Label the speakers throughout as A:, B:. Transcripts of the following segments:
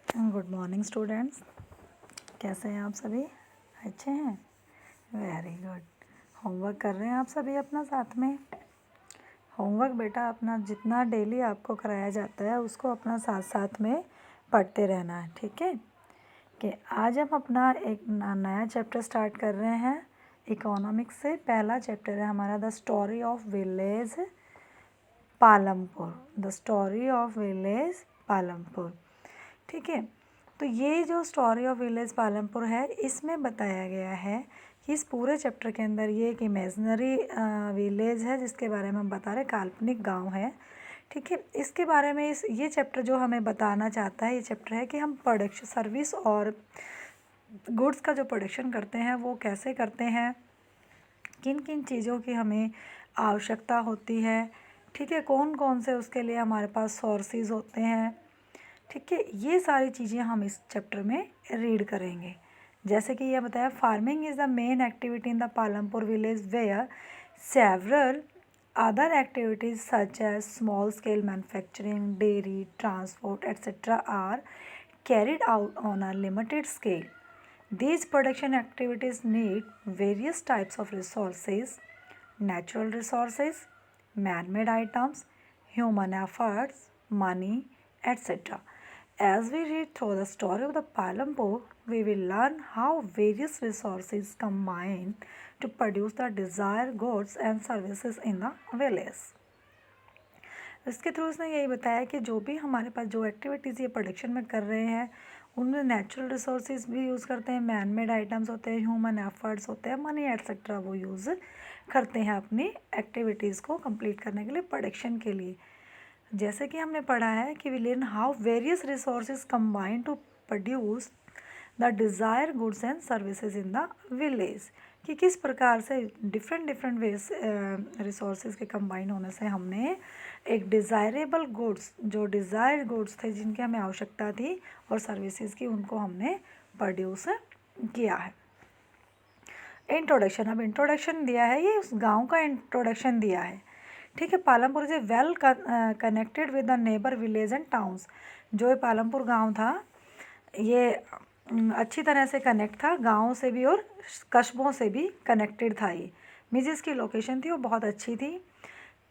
A: Good morning students. कैसे हैं आप सभी? अच्छे हैं? Very good. होमवर्क कर रहे हैं आप सभी अपना साथ में? होमवर्क बेटा अपना जितना डेली आपको कराया जाता है उसको अपना साथ साथ में पढ़ते रहना है, ठीक है? कि आज हम अपना एक नया चैप्टर स्टार्ट कर रहे हैं इकोनॉमिक्स से। पहला चैप्टर है हमारा the story of village Palampur. The story of village Palampur, ठीक है। तो ये जो स्टोरी ऑफ विलेज पालमपुर है इसमें बताया गया है कि इस पूरे चैप्टर के अंदर ये एक इमेजिनरी विलेज है जिसके बारे में हम बता रहे हैं, काल्पनिक गांव है, ठीक है। इसके बारे में ये चैप्टर जो हमें बताना चाहता है, ये चैप्टर है कि हम प्रोडक्शन सर्विस और गुड्स का जो प्रोडक्शन करते हैं वो कैसे करते हैं, किन किन चीज़ों की हमें आवश्यकता होती है, ठीक है, कौन कौन से उसके लिए हमारे पास सोर्सेज होते हैं, ठीक है। ये सारी चीज़ें हम इस चैप्टर में रीड करेंगे। जैसे कि यह बताया, farming is the main activity in the Palampur village where several other activities such as small scale manufacturing, dairy, transport etcetera are carried out on a limited scale. These production activities need various types of resources, natural resources, man-made items, human efforts, money, etc. As we read through the story of the Palampur, we will learn how various resources combine to produce the desired goods and services in the village. इसके through उसने यही बताया कि जो भी हमारे पास जो activities ये प्रोडक्शन में कर रहे हैं उनमें नेचुरल रिसोर्सेज भी यूज़ करते हैं, मैन मेड आइटम्स होते हैं, ह्यूमन एफर्ट्स होते हैं, मनी एट्सेट्रा वो यूज़ करते हैं अपनी एक्टिविटीज़ को कंप्लीट करने के लिए, प्रोडक्शन के लिए। जैसे कि हमने पढ़ा है कि we learn how various resources combine to produce the desire goods and services in the village, कि किस प्रकार से डिफरेंट वेज रिसोर्सेज के कंबाइन होने से हमने एक डिज़ायरेबल गुड्स, जो डिज़ायर्ड गुड्स थे जिनकी हमें आवश्यकता थी और सर्विसेज की, उनको हमने प्रोड्यूस किया है। इंट्रोडक्शन, अब इंट्रोडक्शन दिया है, ये उस गांव का इंट्रोडक्शन दिया है, ठीक है। Palampur is well connected with the neighbour village and towns. जो पालमपुर गांव था ये अच्छी तरह से कनेक्ट था गाँव से भी और कस्बों से भी कनेक्टेड था। ये मीन्स की लोकेशन थी वो बहुत अच्छी थी।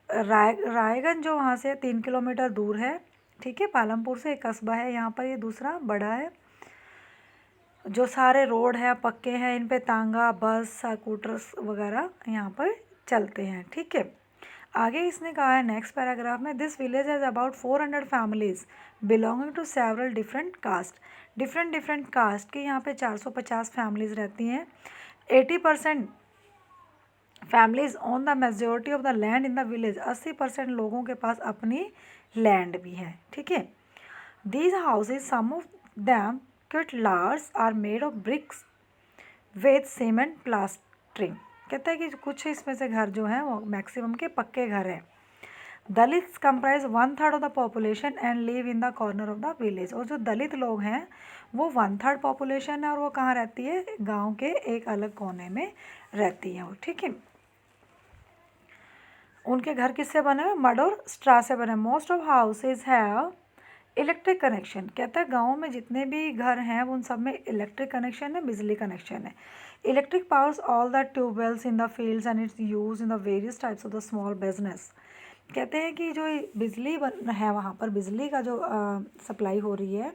A: रायगंज जो वहाँ से 3 किलोमीटर दूर है, ठीक है, पालमपुर से एक कस्बा है यहाँ पर, ये दूसरा बड़ा है। जो सारे रोड है पक्के हैं, इन पे तांगा, बस, स्कूटर्स वगैरह यहाँ पर चलते हैं, ठीक है। आगे इसने कहा है नेक्स्ट पैराग्राफ में, this village has about 400 families belonging to several different caste. Different caste की यहाँ पे 450 फैमिलीज रहती हैं। 80% families own the majority of the land in the village. 80% लोगों के पास अपनी लैंड भी है, ठीक है। These houses some of them quite large are made of bricks with cement plastering. कहता है कि कुछ इसमें से घर जो हैं वो मैक्सिमम के पक्के घर हैं। Dalits comprise 1/3 of the population and live in the corner of the village. और जो दलित लोग हैं वो 1/3 पॉपुलेशन है और वो कहाँ रहती है? गांव के एक अलग कोने में रहती है वो, ठीक है। उनके घर किससे बने हुए? मड और स्ट्रा से बने। Most of houses have electric connection. कहता है गाँव में जितने भी घर हैं उन सब में इलेक्ट्रिक कनेक्शन है, बिजली कनेक्शन है। Electric powers all the tube wells in the fields and it's use in the various types of the small business. कहते हैं कि जो बिजली है वहाँ पर बिजली का जो सप्लाई हो रही है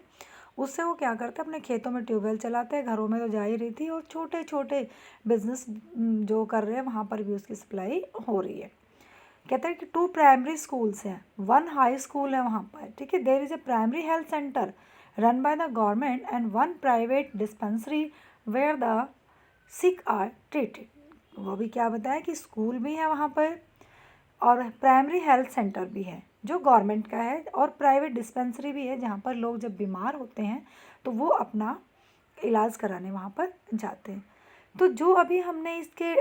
A: उससे वो क्या करते हैं, अपने खेतों में ट्यूबवेल चलाते हैं, घरों में तो जा ही रही थी, और छोटे छोटे बिजनेस जो कर रहे हैं वहाँ पर भी उसकी सप्लाई हो रही है। कहते हैं कि 2 प्राइमरी स्कूल्स हैं, 1 हाई स्कूल है वहाँ पर, ठीक है। There is a primary health centre run by the government and 1 private dispensary where the sick are treated. वो भी क्या बताया कि स्कूल भी है वहाँ पर और प्राइमरी हेल्थ सेंटर भी है जो गवर्नमेंट का है, और प्राइवेट डिस्पेंसरी भी है जहाँ पर लोग जब बीमार होते हैं तो वो अपना इलाज कराने वहाँ पर जाते हैं। तो जो अभी हमने इसके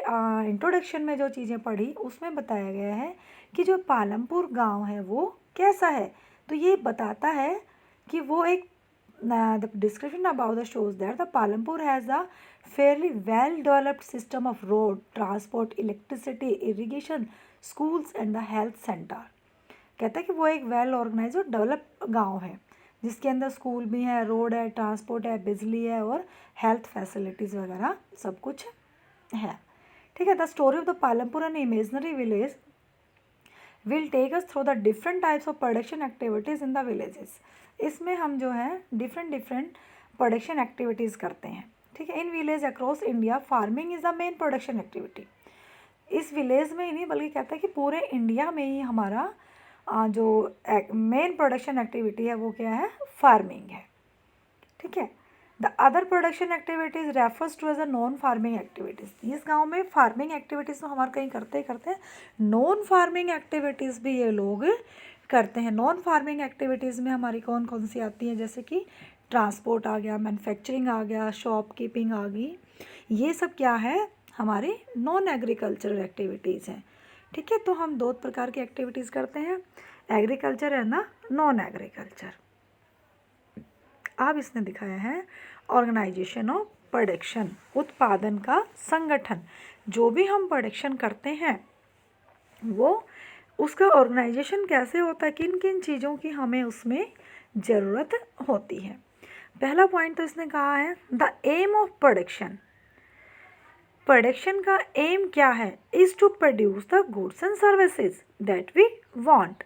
A: इंट्रोडक्शन में जो चीज़ें पढ़ी उसमें बताया गया है कि जो पालमपुर गांव है वो कैसा है। तो ये बताता है कि वो एक the description about the shows that the Palampur has a fairly well developed system of road transport, electricity, irrigation, schools and the health center। कहता है कि वो एक वेल ऑर्गेनाइज और डेवलप गांव है जिसके अंदर स्कूल भी है, रोड है, ट्रांसपोर्ट है, बिजली है और हेल्थ फैसिलिटीज़ वगैरह सब कुछ है। ठीक है। The story of the Palampur an imaginary village will take us through the different types of production activities in the villages. इसमें हम जो है डिफरेंट प्रोडक्शन एक्टिविटीज़ करते हैं। ठीक है। In village across India farming is the main production activity. इस village में ही नहीं बल्कि कहता है कि पूरे इंडिया में ही हमारा जो मेन प्रोडक्शन एक्टिविटी है वो क्या है, फार्मिंग है। ठीक है। The other production activities refers to as a non farming activities. इस गांव में फार्मिंग एक्टिविटीज़ तो हमारे कहीं करते ही करते हैं, नॉन फार्मिंग एक्टिविटीज़ भी ये लोग करते हैं। नॉन फार्मिंग एक्टिविटीज़ में हमारी कौन कौन सी आती हैं, जैसे कि ट्रांसपोर्ट आ गया, मैन्युफैक्चरिंग आ गया, शॉपकीपिंग आ गई। ये सब क्या है, हमारी नॉन एग्रीकल्चरल एक्टिविटीज़ हैं। ठीक है। तो हम दो प्रकार की एक्टिविटीज़ करते हैं, एग्रीकल्चर है ना, नॉन एग्रीकल्चर। अब इसने दिखाया है ऑर्गेनाइजेशन ऑफ प्रोडक्शन, उत्पादन का संगठन। जो भी हम प्रोडक्शन करते हैं वो उसका ऑर्गेनाइजेशन कैसे होता है, किन किन चीज़ों की हमें उसमें ज़रूरत होती है। पहला पॉइंट तो इसने कहा है the aim of production. Production का एम क्या है, is to produce the goods and services that we want.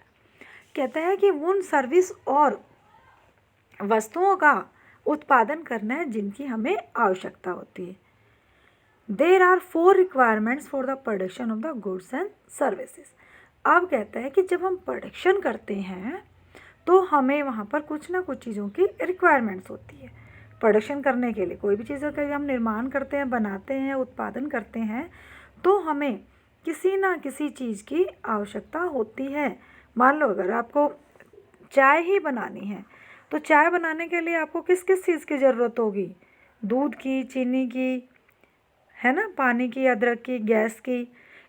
A: कहता है कि उन सर्विस और वस्तुओं का उत्पादन करना है जिनकी हमें आवश्यकता होती है। There are 4 requirements for the production of the goods and services. अब कहता है कि जब हम प्रोडक्शन करते हैं तो हमें वहाँ पर कुछ ना कुछ चीज़ों की रिक्वायरमेंट्स होती है। प्रोडक्शन करने के लिए कोई भी चीज़ का हम निर्माण करते हैं, बनाते हैं, उत्पादन करते हैं तो हमें किसी ना किसी चीज़ की आवश्यकता होती है। मान लो अगर आपको चाय ही बनानी है तो चाय बनाने के लिए आपको किस किस चीज़ की ज़रूरत होगी, दूध की, चीनी की, है ना, पानी की, अदरक की, गैस की,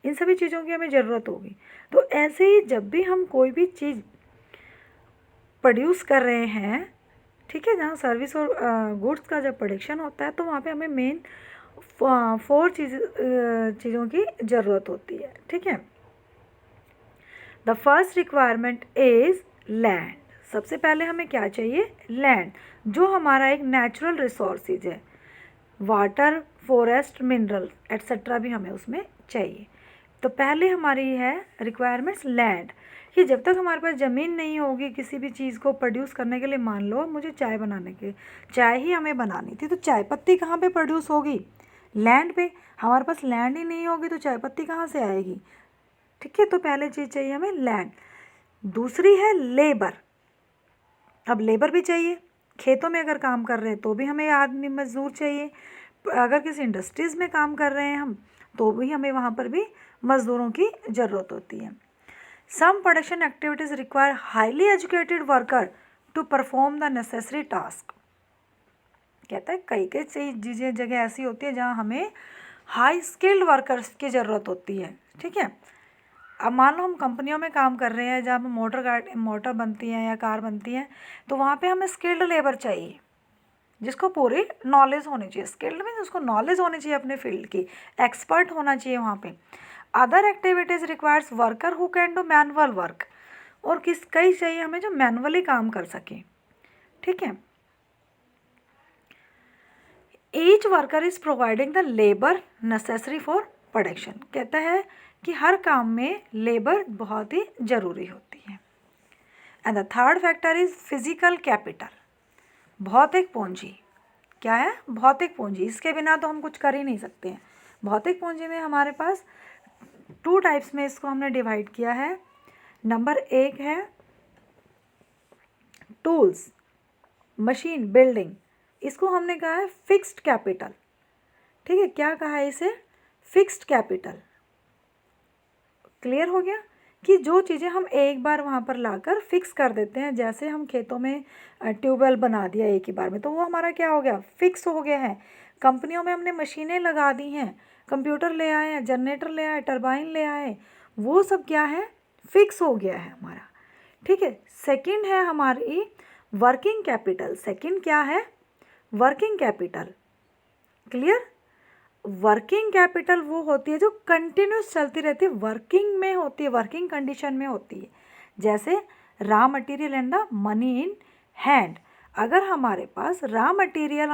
A: इन सभी चीज़ों की हमें ज़रूरत होगी। तो ऐसे ही जब भी हम कोई भी चीज़ प्रोड्यूस कर रहे हैं, ठीक है, जहाँ सर्विस और गुड्स का जब प्रोडक्शन होता है तो वहाँ पे हमें मेन 4 चीज़ों की ज़रूरत होती है। ठीक है। The first requirement is land. सबसे पहले हमें क्या चाहिए, लैंड, जो हमारा एक नेचुरल रिसोर्सेज है। वाटर, फॉरेस्ट, मिनरल एट्सेट्रा भी हमें उसमें चाहिए। तो पहले हमारी है रिक्वायरमेंट्स लैंड, कि जब तक हमारे पास ज़मीन नहीं होगी किसी भी चीज़ को प्रोड्यूस करने के लिए, मान लो मुझे चाय बनाने के, चाय ही हमें बनानी थी तो चाय पत्ती कहाँ पे प्रोड्यूस होगी, लैंड पे। हमारे पास लैंड ही नहीं होगी तो चाय पत्ती कहाँ से आएगी। ठीक है। तो पहले चीज़ चाहिए हमें लैंड। दूसरी है लेबर। अब लेबर भी चाहिए, खेतों में अगर काम कर रहे हैं तो भी हमें आदमी मजदूर चाहिए, अगर किसी इंडस्ट्रीज़ में काम कर रहे हैं हम तो भी हमें वहाँ पर भी मज़दूरों की ज़रूरत होती है। Some production activities require highly educated worker to perform the necessary task. कहता है कई कई चीज़ें जगह ऐसी होती है जहाँ हमें हाई स्किल्ड वर्कर्स की ज़रूरत होती है। ठीक है। अब मान लो हम कंपनियों में काम कर रहे हैं जहाँ पर मोटर बनती हैं या कार बनती हैं तो वहाँ पे हमें स्किल्ड लेबर चाहिए जिसको पूरी नॉलेज होनी चाहिए। स्किल्ड मीन्स उसको नॉलेज होनी चाहिए अपने फील्ड की, एक्सपर्ट होना चाहिए वहाँ पे। Other activities requires worker who can do manual work, और कई चाहिए हमें जो मैनुअली काम कर सके। ठीक है। Each worker is providing the labour necessary for production. कहता है कि हर काम में लेबर बहुत ही ज़रूरी होती है। And the third factor is physical capital, भौतिक पूंजी। क्या है, भौतिक पूंजी। इसके बिना तो हम कुछ कर ही नहीं सकते हैं। भौतिक पूंजी में हमारे पास 2 टाइप्स में इसको हमने डिवाइड किया है। नंबर 1 है टूल्स, मशीन, बिल्डिंग, इसको हमने कहा है फिक्स्ड कैपिटल। ठीक है। क्या कहा है इसे, फिक्स्ड कैपिटल। क्लियर हो गया कि जो चीज़ें हम एक बार वहाँ पर लाकर फिक्स कर देते हैं, जैसे हम खेतों में ट्यूबवेल बना दिया एक ही बार में तो वो हमारा क्या हो गया, फिक्स हो गया है। कंपनियों में हमने मशीनें लगा दी हैं, कंप्यूटर ले आए हैं, जनरेटर ले आए, टरबाइन ले आए, वो सब क्या है, फिक्स हो गया है हमारा। ठीक है। सेकंड है हमारी वर्किंग कैपिटल। सेकंड क्या है, working capital. Clear. Working capital वो होती है जो कंटिन्यूस चलती रहती है, वर्किंग में होती है, वर्किंग कंडीशन में होती है। जैसे raw material and the money in hand, अगर हमारे पास रॉ मटेरियल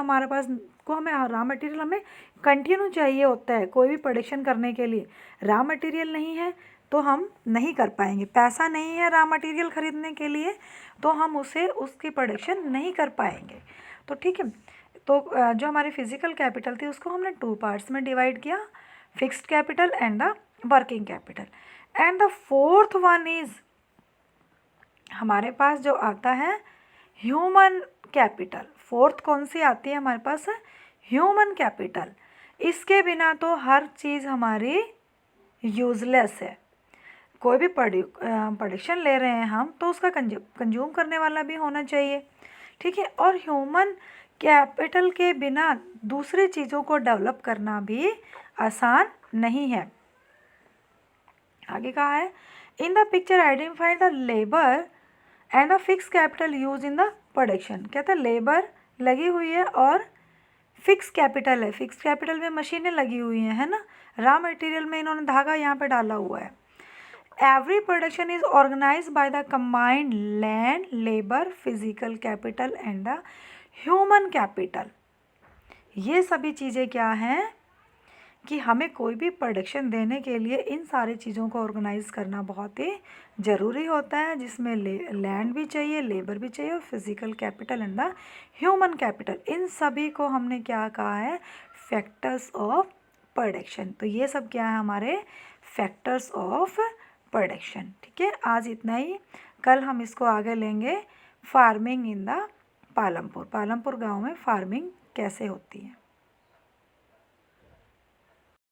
A: हमें कंटिन्यू चाहिए होता है कोई भी प्रोडक्शन करने के लिए, रॉ मटेरियल नहीं है तो हम नहीं कर पाएंगे, पैसा नहीं है रॉ मटेरियल ख़रीदने के लिए तो हम उसकी प्रोडक्शन नहीं कर पाएंगे। तो ठीक है, तो जो हमारी फिजिकल कैपिटल थी उसको हमने 2 पार्ट्स में डिवाइड किया, fixed capital and the working capital. And the fourth one is हमारे पास जो आता है ह्यूमन कैपिटल। फोर्थ कौन सी आती है हमारे पास? Human capital. इसके बिना तो हर चीज़ हमारी यूज़लेस है। कोई भी प्रोडक्शन ले रहे हैं हम तो उसका कंज्यूम करने वाला भी होना चाहिए, ठीक है। और ह्यूमन कैपिटल के बिना दूसरी चीज़ों को डेवलप करना भी आसान नहीं है। आगे कहा है in the picture identify the labour and the fix capital use in the production. कहते हैं लेबर लगी हुई है और फिक्स कैपिटल है, फिक्स कैपिटल में मशीनें लगी हुई हैं, है ना। रॉ मटेरियल में इन्होंने धागा यहाँ पे डाला हुआ है। Every production is organise by the combined land, labour, physical capital and the human capital. ये सभी चीज़ें क्या हैं कि हमें कोई भी प्रोडक्शन देने के लिए इन सारी चीज़ों को ऑर्गेनाइज करना बहुत ही ज़रूरी होता है, जिसमें लैंड भी चाहिए, लेबर भी चाहिए और physical capital and the human capital. इन सभी को हमने क्या कहा है? Factors of production. तो ये सब क्या है? हमारे फैक्टर्स ऑफ प्रोडक्शन। ठीक है, आज इतना ही। कल हम इसको आगे लेंगे farming in the Palampur. Palampur गाँव में फार्मिंग कैसे होती है।